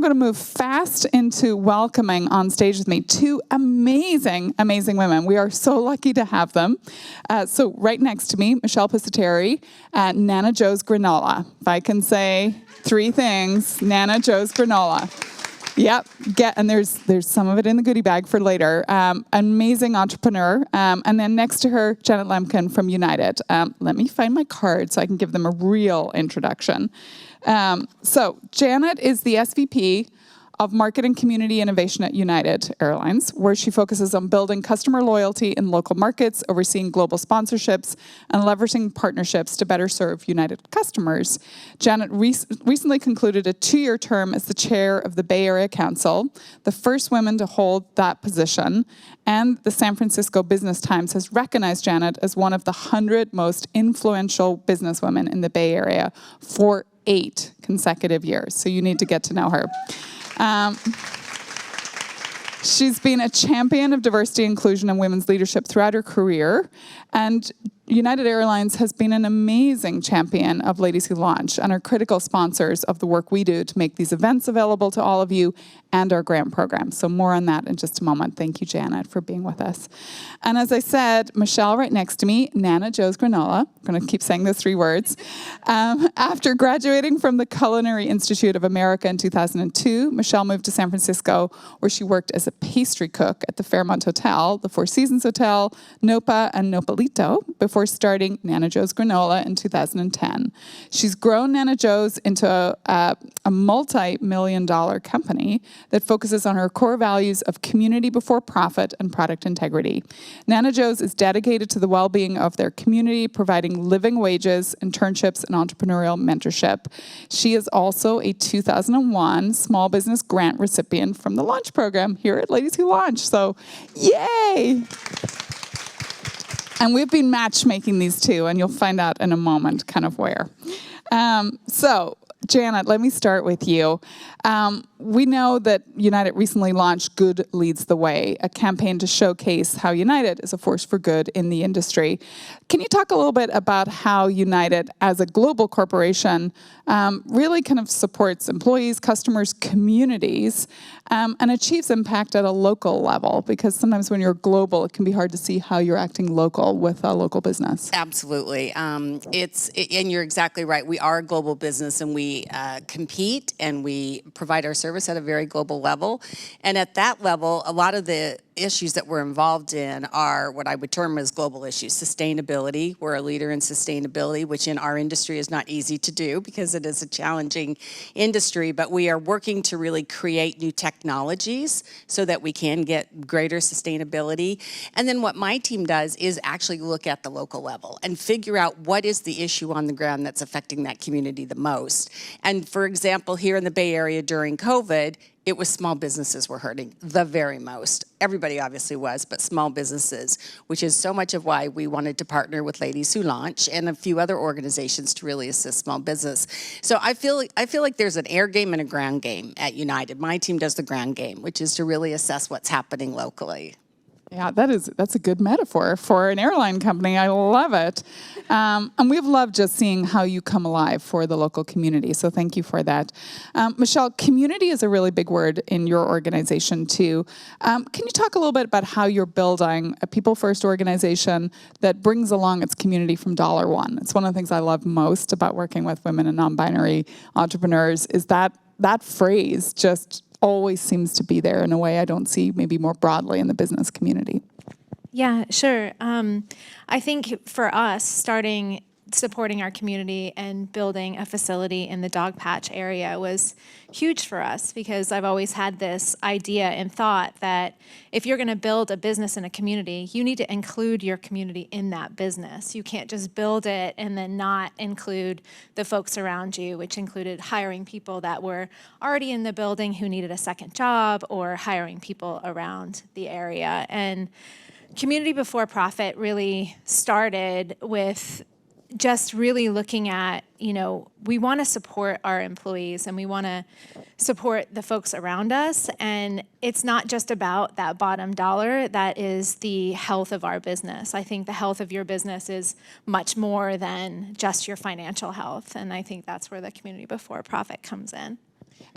I'm going to move fast into welcoming on stage with me two amazing, amazing women. We are so lucky to have them. So right next to me, Michelle Pusateri at Nana Joe's Granola. If I can say three things, Nana Joe's Granola. Yep, and there's some of it in the goodie bag for later. Amazing entrepreneur. And then next to her, Janet Lamkin from United. Let me find my card so I can give them a real introduction. So Janet is the SVP of Marketing Community Innovation at United Airlines, where she focuses on building customer loyalty in local markets, overseeing global sponsorships, and leveraging partnerships to better serve United customers. Janet recently concluded a 2-year term as the chair of the Bay Area Council, the first woman to hold that position, and the San Francisco Business Times has recognized Janet as one of the 100 most influential businesswomen in the Bay Area for 8 consecutive years. So you need to get to know her. She's been a champion of diversity, inclusion, and women's leadership throughout her career. And United Airlines has been an amazing champion of Ladies Who Launch and are critical sponsors of the work we do to make these events available to all of you and our grant program. So more on that in just a moment. Thank you, Janet, for being with us. And as I said, Michelle right next to me, Nana Joe's Granola. I'm going to keep saying those 3 words. After graduating from the Culinary Institute of America in 2002, Michelle moved to San Francisco, where she worked as a pastry cook at the Fairmont Hotel, the Four Seasons Hotel, Nopa, and Nopalito, before starting Nana Joe's Granola in 2010. She's grown Nana Joe's into a multi-million-dollar company that focuses on her core values of community before profit and product integrity. Nana Joe's is dedicated to the well-being of their community, providing living wages, internships, and entrepreneurial mentorship. She is also a 2001 small business grant recipient from the Launch Program here at Ladies Who Launch. So, yay! And we've been matchmaking these two, and you'll find out in a moment kind of where. So, Janet, let me start with you. We know that United recently launched Good Leads the Way, a campaign to showcase how United is a force for good in the industry. Can you talk a little bit about how United, as a global corporation, really kind of supports employees, customers, communities, and achieves impact at a local level? Because sometimes when you're global, it can be hard to see how you're acting local with a local business. Absolutely. And you're exactly right. We are a global business, and we compete and we provide our service at a very global level. And at that level, a lot of the issues that we're involved in are what I would term as global issues. Sustainability, we're a leader in sustainability, which in our industry is not easy to do because it is a challenging industry, but we are working to really create new technologies so that we can get greater sustainability. And then what my team does is actually look at the local level and figure out what is the issue on the ground that's affecting that community the most. And for example, here in the Bay Area during COVID, it was small businesses were hurting the very most. Everybody obviously was, but small businesses, which is so much of why we wanted to partner with Ladies Who Launch and a few other organizations to really assist small business. So I feel like there's an air game and a ground game at United. My team does the ground game, which is to really assess what's happening locally. Yeah, that's a good metaphor for an airline company. I love it. And we've loved just seeing how you come alive for the local community. So thank you for that. Michelle, community is a really big word in your organization too. Can you talk a little bit about how you're building a people-first organization that brings along its community from dollar one? It's one of the things I love most about working with women and non-binary entrepreneurs is that phrase just always seems to be there in a way I don't see maybe more broadly in the business community. Yeah, sure. I think for us, supporting our community and building a facility in the Dog Patch area was huge for us because I've always had this idea and thought that if you're going to build a business in a community, you need to include your community in that business. You can't just build it and then not include the folks around you, which included hiring people that were already in the building who needed a second job or hiring people around the area. And Community Before Profit really started with just really looking at, we want to support our employees and we want to support the folks around us. And it's not just about that bottom dollar, that is the health of our business. I think the health of your business is much more than just your financial health. And I think that's where the Community Before Profit comes in.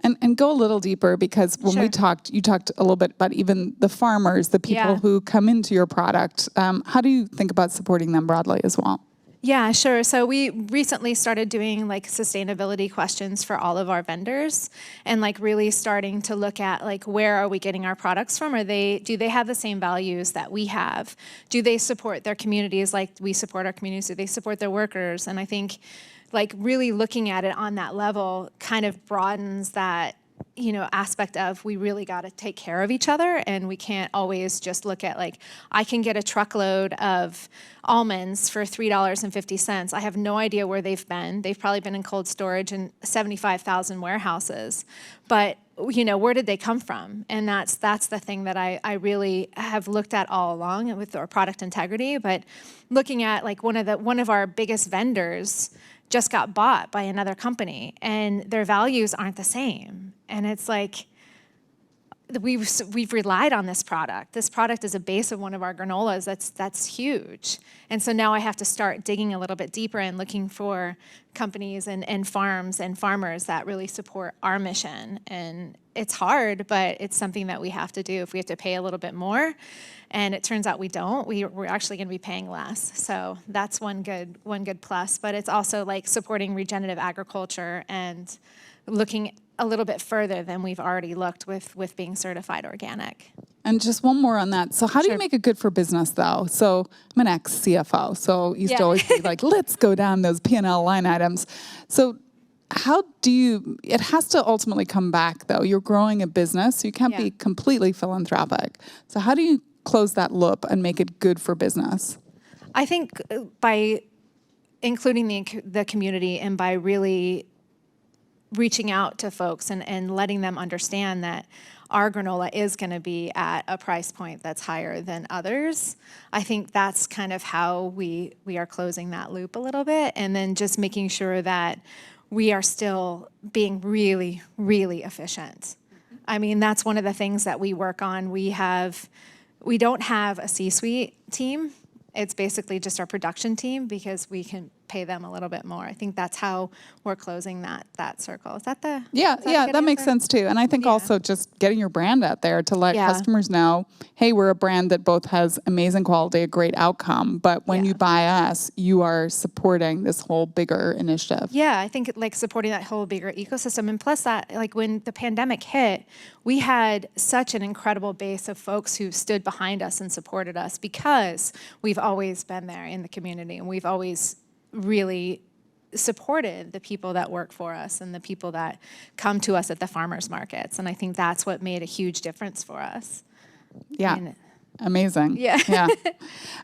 And go a little deeper, because when we Sure. talked, you talked a little bit about even the farmers, the people Yeah. who come into your product. How do you think about supporting them broadly as well? Yeah, sure. So we recently started doing like sustainability questions for all of our vendors, and like really starting to look at like, where are we getting our products from? Do they have the same values that we have? Do they support their communities like we support our communities? Do they support their workers? And I think like really looking at it on that level kind of broadens that, aspect of, we really got to take care of each other, and we can't always just look at like, I can get a truckload of almonds for $3.50. I have no idea where they've been. They've probably been in cold storage in 75,000 warehouses, but where did they come from? And that's the thing that I really have looked at all along with our product integrity. But looking at like one of our biggest vendors just got bought by another company, and their values aren't the same. And it's like, we've relied on this product. This product is a base of one of our granolas. That's huge. And so now I have to start digging a little bit deeper and looking for companies and farms and farmers that really support our mission. And it's hard, but it's something that we have to do. If we have to pay a little bit more, and it turns out we don't, we're actually going to be paying less. So that's one good plus. But it's also like supporting regenerative agriculture and looking a little bit further than we've already looked with being certified organic. And just one more on that. So how do you Sure. make it good for business, though? So I'm an ex-CFO, so used to Yeah. always be like, let's go down those P&L line items. So how do you, it has to ultimately come back, though. You're growing a business, so you can't Yeah. be completely philanthropic. So how do you close that loop and make it good for business? I think by including the community, and by really reaching out to folks and letting them understand that our granola is going to be at a price point that's higher than others. I think that's kind of how we are closing that loop a little bit, and then just making sure that we are still being really, really efficient. I mean, that's one of the things that we work on. We don't have a C-suite team. It's basically just our production team, because we can pay them a little bit more. I think that's how we're closing that circle. Is that the Yeah, is that a yeah, good that makes answer? sense too. And I think Yeah. also just getting your brand out there to let Yeah. customers know, hey, we're a brand that both has amazing quality, a great outcome, but when Yeah. you buy us, you are supporting this whole bigger initiative. Yeah, I think like supporting that whole bigger ecosystem. And plus that, like when the pandemic hit, we had such an incredible base of folks who stood behind us and supported us, because we've always been there in the community, and we've always really supported the people that work for us and the people that come to us at the farmers markets. And I think that's what made a huge difference for us. Yeah, I mean, amazing. Yeah.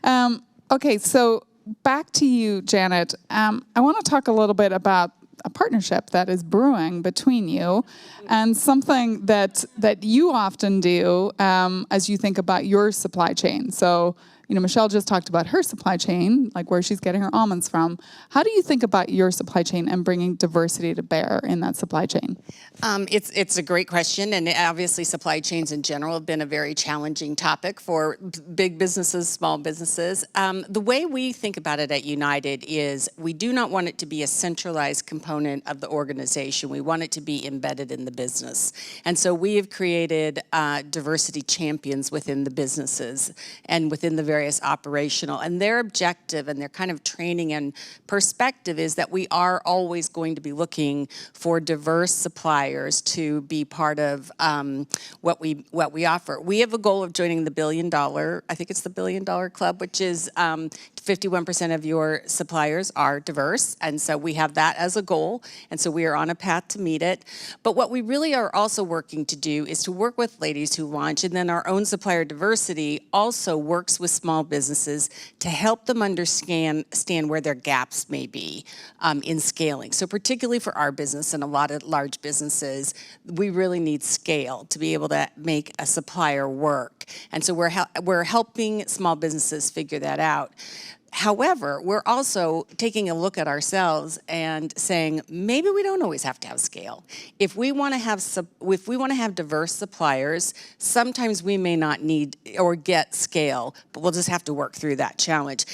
Yeah. Okay, so back to you, Janet. I want to talk a little bit about a partnership that is brewing between you, and something that you often do as you think about your supply chain. So, Michelle just talked about her supply chain, like where she's getting her almonds from. How do you think about your supply chain and bringing diversity to bear in that supply chain? It's a great question, and obviously supply chains in general have been a very challenging topic for big businesses, small businesses. The way we think about it at United is we do not want it to be a centralized component of the organization. We want it to be embedded in the business. And so we have created diversity champions within the businesses and within the various operational. And their objective and their kind of training and perspective is that we are always going to be looking for diverse suppliers to be part of what we offer. We have a goal of joining the $1 billion, I think it's the $1 billion club, which is 51% of your suppliers are diverse. And so we have that as a goal. And so we are on a path to meet it. But what we really are also working to do is to work with Ladies Who Launch, and then our own supplier diversity also works with small businesses to help them understand where their gaps may be in scaling. So particularly for our business and a lot of large businesses, we really need scale to be able to make a supplier work. And so we're helping small businesses figure that out. However, we're also taking a look at ourselves and saying maybe we don't always have to have scale. If we want to have diverse suppliers, sometimes we may not need or get scale, but we'll just have to work through that challenge.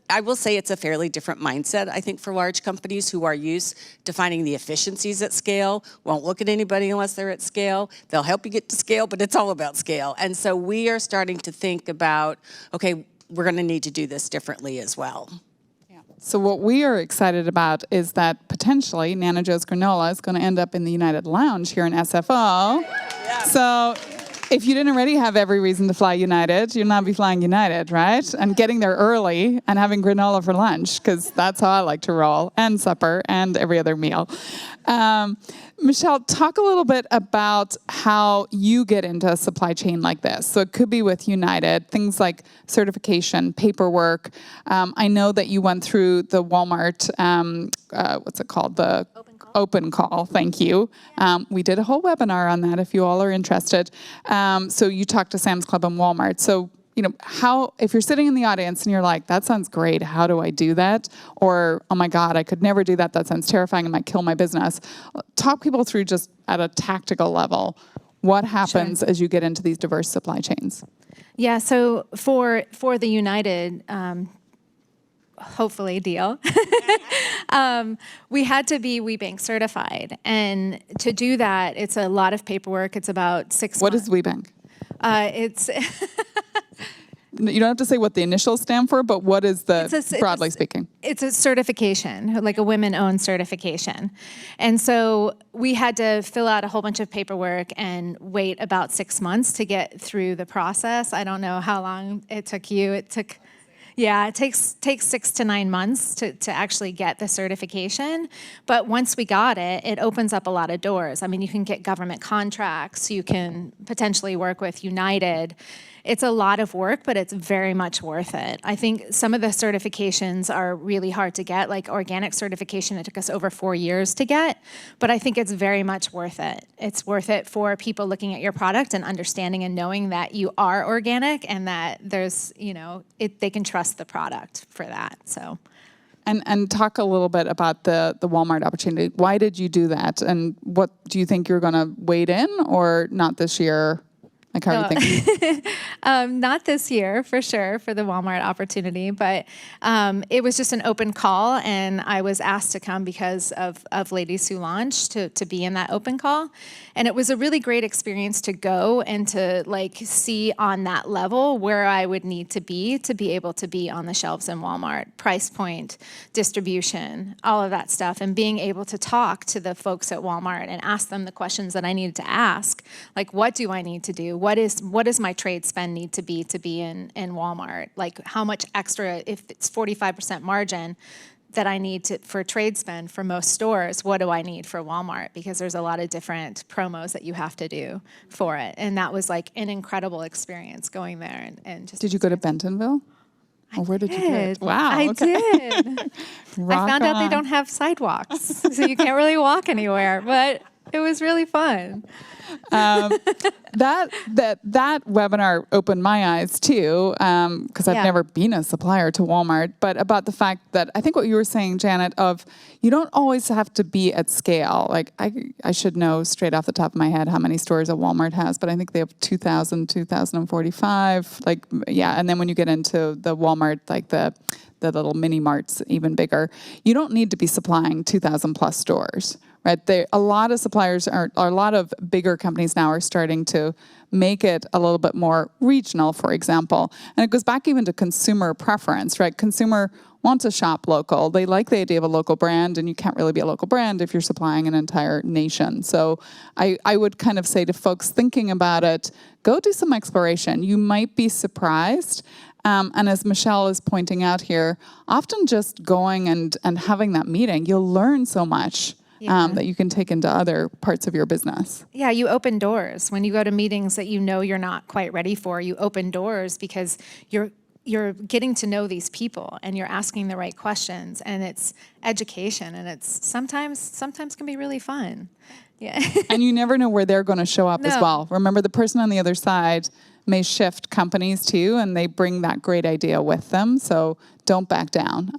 I will say it's a fairly different mindset, I think, for large companies who are used to finding the efficiencies at scale, won't look at anybody unless they're at scale. They'll help you get to scale, but it's all about scale. And so we are starting to think about, okay, we're going to need to do this differently as well. So what we are excited about is that potentially Nana Joe's Granola is going to end up in the United Lounge here in SFO. Yeah. So if you didn't already have every reason to fly United, you'll now be flying United, right? And getting there early and having granola for lunch, because that's how I like to roll, and supper, and every other meal. Michelle, talk a little bit about how you get into a supply chain like this. So it could be with United, things like certification, paperwork. I know that you went through the Walmart, what's it called? The Open call, thank you. We did a whole webinar on that if you all are interested. So you talked to Sam's Club and Walmart. So, if you're sitting in the audience and you're like, that sounds great, how do I do that? Or, oh my God, I could never do that. That sounds terrifying. It might kill my business. Talk people through just at a tactical level, what happens as you get into these diverse supply chains? Yeah, so for the United hopefully deal, we had to be WeBank certified. And to do that, it's a lot of paperwork. It's about 6 months. What is WeBank? It's... You don't have to say what the initials stand for, but what is broadly speaking? It's a certification, like a women-owned certification. And so we had to fill out a whole bunch of paperwork and wait about 6 months to get through the process. I don't know how long it took you. It takes 6 to 9 months to actually get the certification. But once we got it, it opens up a lot of doors. I mean, you can get government contracts. You can potentially work with United. It's a lot of work, but it's very much worth it. I think some of the certifications are really hard to get, like organic certification, it took us over 4 years to get, but I think it's very much worth it. It's worth it for people looking at your product and understanding and knowing that you are organic and that there's, they can trust the product for that, so. And talk a little bit about the Walmart opportunity. Why did you do that? And what do you think you're going to wade in or not this year? Like, how are you thinking? Not this year, for sure, for the Walmart opportunity, but it was just an open call, and I was asked to come because of Ladies Who Launch to be in that open call. And it was a really great experience to go and to see on that level where I would need to be able to be on the shelves in Walmart, price point, distribution, all of that stuff, and being able to talk to the folks at Walmart and ask them the questions that I needed to ask, like, what do I need to do? What does my trade spend need to be in Walmart? Like, how much extra, if it's 45% margin that I need for trade spend for most stores, what do I need for Walmart? Because there's a lot of different promos that you have to do for it. And that was like an incredible experience going there. And just. Did you go to Bentonville? Or where did you get? Wow. I did. I found out they don't have sidewalks, so you can't really walk anywhere, but it was really fun. That webinar opened my eyes too, because I've never been a supplier to Walmart, but about the fact that I think what you were saying, Janet, of you don't always have to be at scale. Like I should know straight off the top of my head how many stores a Walmart has, but I think they have 2,045. And then when you get into the Walmart, like the little mini marts, even bigger, you don't need to be supplying 2,000 plus stores. Right, a lot of suppliers a lot of bigger companies now are starting to make it a little bit more regional, for example. And it goes back even to consumer preference, right? Consumer wants to shop local. They like the idea of a local brand, and you can't really be a local brand if you're supplying an entire nation. So I would kind of say to folks thinking about it, go do some exploration. You might be surprised. And as Michelle is pointing out here, often just going and having that meeting, you'll learn so much. That you can take into other parts of your business. Yeah, you open doors. When you go to meetings that you're not quite ready for, you open doors because you're getting to know these people and you're asking the right questions, and it's education, and it's sometimes can be really fun. Yeah. And you never know where they're going to show up as well. Remember, the person on the other side may shift companies too, and they bring that great idea with them. So don't back down.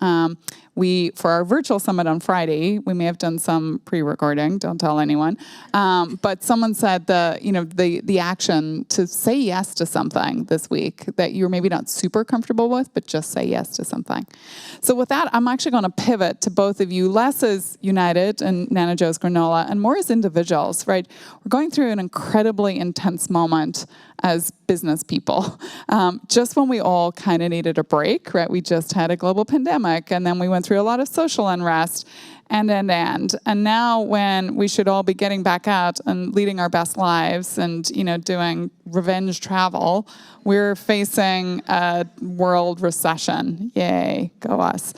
For our virtual summit on Friday, we may have done some pre-recording. Don't tell anyone. But someone said the action to say yes to something this week that you're maybe not super comfortable with, but just say yes to something. So with that, I'm actually going to pivot to both of you, less as United and Nana Joe's Granola, and more as individuals, right? We're going through an incredibly intense moment as business people. Just when we all kind of needed a break, right? We just had a global pandemic, and then we went through a lot of social unrest, and now when we should all be getting back out and leading our best lives and, doing revenge travel, we're facing a world recession. Yay, go us.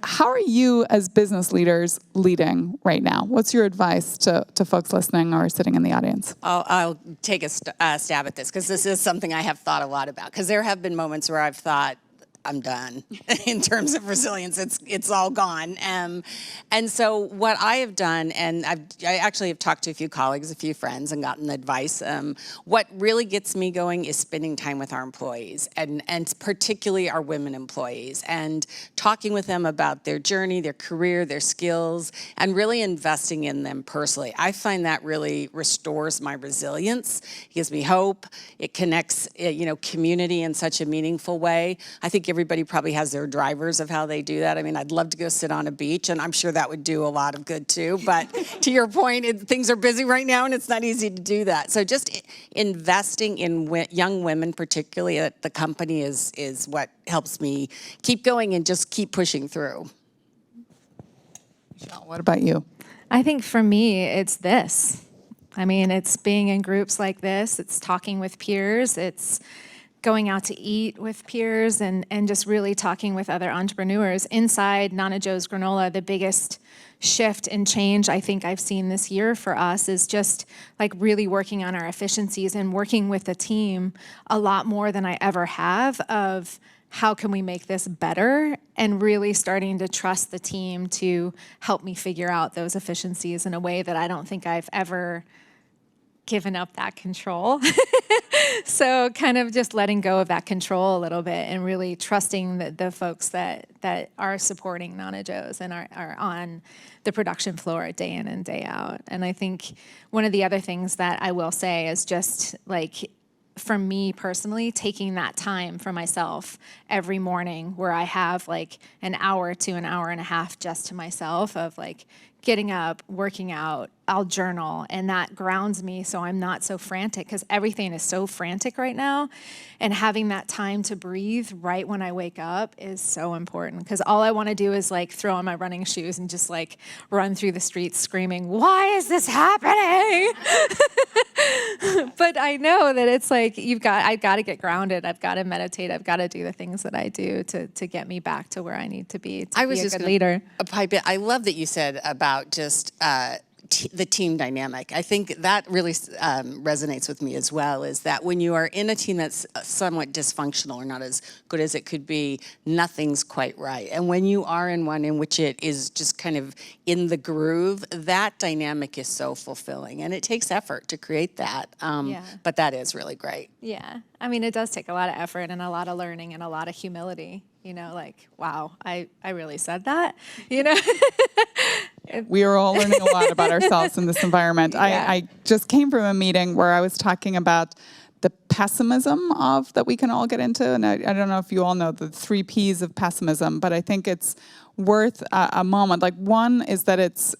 How are you as business leaders leading right now? What's your advice to folks listening or sitting in the audience? I'll take a stab at this, because this is something I have thought a lot about, because there have been moments where I've thought, I'm done in terms of resilience. It's all gone. And so what I have done, and I actually have talked to a few colleagues, a few friends, and gotten advice. What really gets me going is spending time with our employees, and particularly our women employees, and talking with them about their journey, their career, their skills, and really investing in them personally. I find that really restores my resilience. It gives me hope. It connects, community in such a meaningful way. I think everybody probably has their drivers of how they do that. I mean, I'd love to go sit on a beach, and I'm sure that would do a lot of good too. But to your point, things are busy right now, and it's not easy to do that. So just investing in young women, particularly at the company, is what helps me keep going and just keep pushing through. Michelle, what about you? I think for me, it's this. I mean, it's being in groups like this. It's talking with peers. It's going out to eat with peers and just really talking with other entrepreneurs. Inside Nana Joe's Granola, the biggest shift and change I think I've seen this year for us is just like really working on our efficiencies and working with the team a lot more than I ever have of how can we make this better, and really starting to trust the team to help me figure out those efficiencies in a way that I don't think I've ever given up that control. So kind of just letting go of that control a little bit and really trusting the folks that are supporting Nana Joe's and are on the production floor day in and day out. And I think one of the other things that I will say is just like, for me personally, taking that time for myself every morning where I have like an hour to an hour and a half just to myself of like getting up, working out, I'll journal, and that grounds me so I'm not so frantic, because everything is so frantic right now. And having that time to breathe right when I wake up is so important, because all I want to do is like throw on my running shoes and just like run through the streets screaming, why is this happening? But I know that it's like I've got to get grounded. I've got to meditate. I've got to do the things that I do to get me back to where I need to be to be a good leader. I love that you said about just the team dynamic. I think that really resonates with me as well, is that when you are in a team that's somewhat dysfunctional or not as good as it could be, nothing's quite right. And when you are in one in which it is just kind of in the groove, that dynamic is so fulfilling. And it takes effort to create that. But that is really great. Yeah. I mean, it does take a lot of effort and a lot of learning and a lot of humility. Like, wow, I really said that, We are all learning a lot about ourselves in this environment. Yeah. I just came from a meeting where I was talking about the pessimism that we can all get into. And I don't know if you all know the 3 Ps of pessimism, but I think it's worth a moment. Like, one is that it's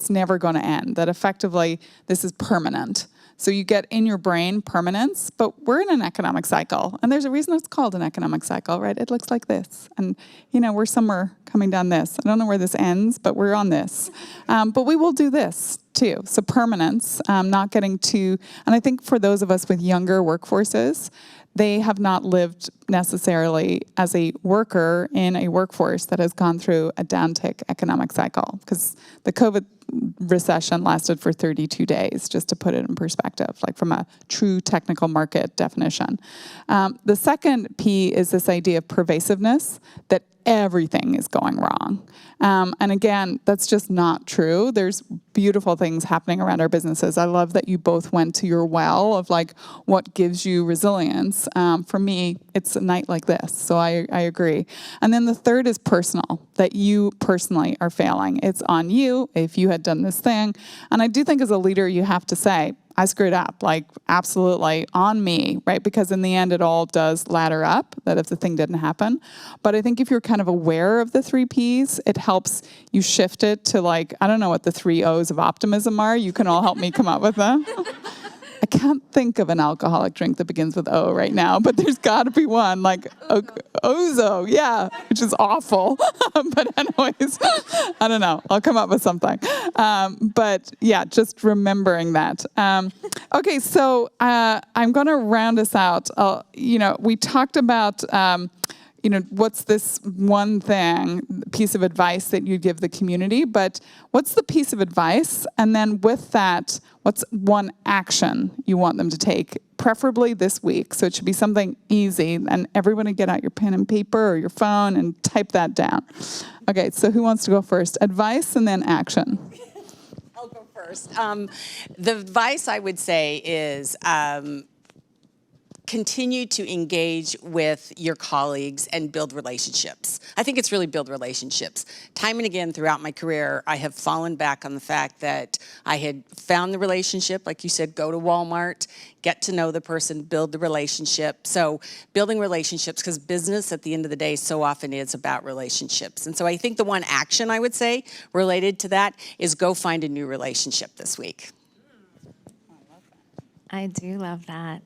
never going to end, that effectively this is permanent. So you get in your brain permanence, but we're in an economic cycle. And there's a reason it's called an economic cycle, right? It looks like this. And, we're somewhere coming down this. I don't know where this ends, but we're on this. But we will do this too. So permanence, not getting too, and I think for those of us with younger workforces, they have not lived necessarily as a worker in a workforce that has gone through a downtick economic cycle, because the COVID recession lasted for 32 days, just to put it in perspective, like from a true technical market definition. The second P is this idea of pervasiveness, that everything is going wrong. And again, that's just not true. There's beautiful things happening around our businesses. I love that you both went to your well of like what gives you resilience. For me, it's a night like this, so I agree. And then the third is personal, that you personally are failing. It's on you if you had done this thing. And I do think as a leader, you have to say, I screwed up, like absolutely on me, right? Because in the end, it all does ladder up, that if the thing didn't happen. But I think if you're kind of aware of the 3 Ps, it helps you shift it to like, I don't know what the 3 O's of optimism are. You can all help me come up with them. I can't think of an alcoholic drink that begins with O right now, but there's got to be one, like Ozo, yeah, which is awful. But anyways, I don't know. I'll come up with something. But yeah, just remembering that. Okay, so I'm going to round us out. We talked about what's this one piece of advice that you give the community, but what's the piece of advice? And then with that, what's one action you want them to take, preferably this week? So it should be something easy, and everybody get out your pen and paper or your phone and type that down. Okay, so who wants to go first? Advice and then action. I'll go first. The advice I would say is, continue to engage with your colleagues and build relationships. I think it's really build relationships. Time and again throughout my career, I have fallen back on the fact that I had found the relationship, like you said, go to Walmart, get to know the person, build the relationship. So building relationships, because business at the end of the day so often is about relationships. And so I think the one action I would say related to that is go find a new relationship this week. I do love that.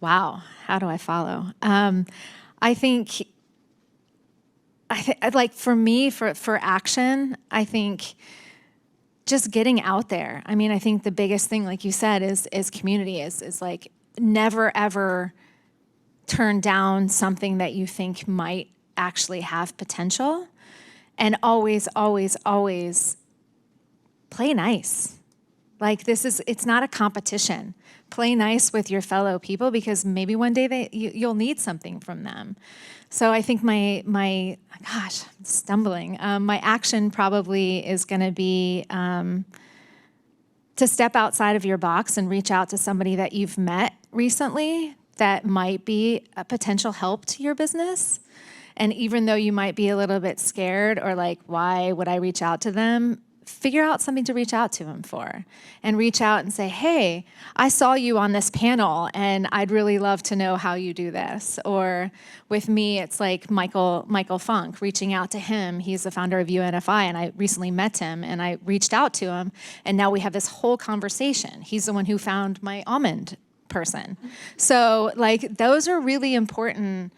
Wow, how do I follow? I think like for me, for action, I think just getting out there. I mean, I think the biggest thing, like you said, is community, is like never ever turn down something that you think might actually have potential, and always, always, always play nice. Like it's not a competition. Play nice with your fellow people, because maybe one day you'll need something from them. So I think my gosh, I'm stumbling. My action probably is going to be to step outside of your box and reach out to somebody that you've met recently that might be a potential help to your business. And even though you might be a little bit scared or like, why would I reach out to them? Figure out something to reach out to them for, and reach out and say, hey, I saw you on this panel and I'd really love to know how you do this. Or with me, it's like Michael Funk, reaching out to him. He's the founder of UNFI, and I recently met him and I reached out to him, and now we have this whole conversation. He's the one who found my almond person. So like those are really important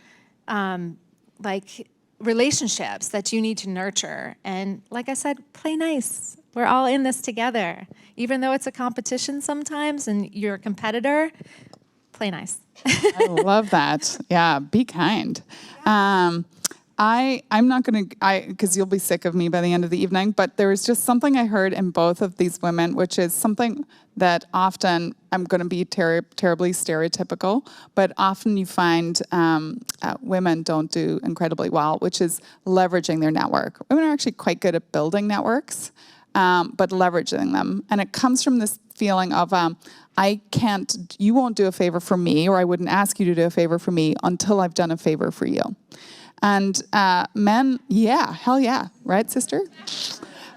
relationships that you need to nurture. And like I said, play nice. We're all in this together. Even though it's a competition sometimes and you're a competitor, play nice. I love that. Yeah, be kind. I'm not going to, because you'll be sick of me by the end of the evening, but there was just something I heard in both of these women, which is something that often, I'm going to be terribly stereotypical, but often you find women don't do incredibly well, which is leveraging their network. Women are actually quite good at building networks, but leveraging them. And it comes from this feeling of, you won't do a favor for me, or I wouldn't ask you to do a favor for me until I've done a favor for you. And men, yeah, hell yeah, right, sister?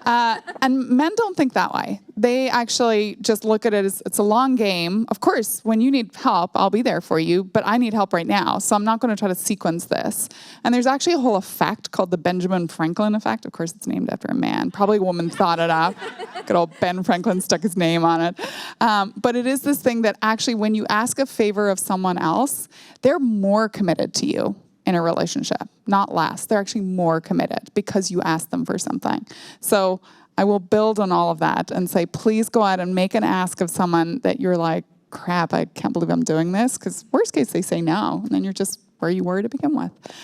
And men don't think that way. They actually just look at it as it's a long game. Of course, when you need help, I'll be there for you, but I need help right now, so I'm not going to try to sequence this. And there's actually a whole effect called the Benjamin Franklin effect. Of course, it's named after a man. Probably a woman thought it up. Good old Ben Franklin stuck his name on it. But it is this thing that actually when you ask a favor of someone else, they're more committed to you in a relationship, not less. They're actually more committed because you asked them for something. So I will build on all of that and say, please go out and make an ask of someone that you're like, crap, I can't believe I'm doing this. Because worst case, they say no. And then you're just where you were to begin with.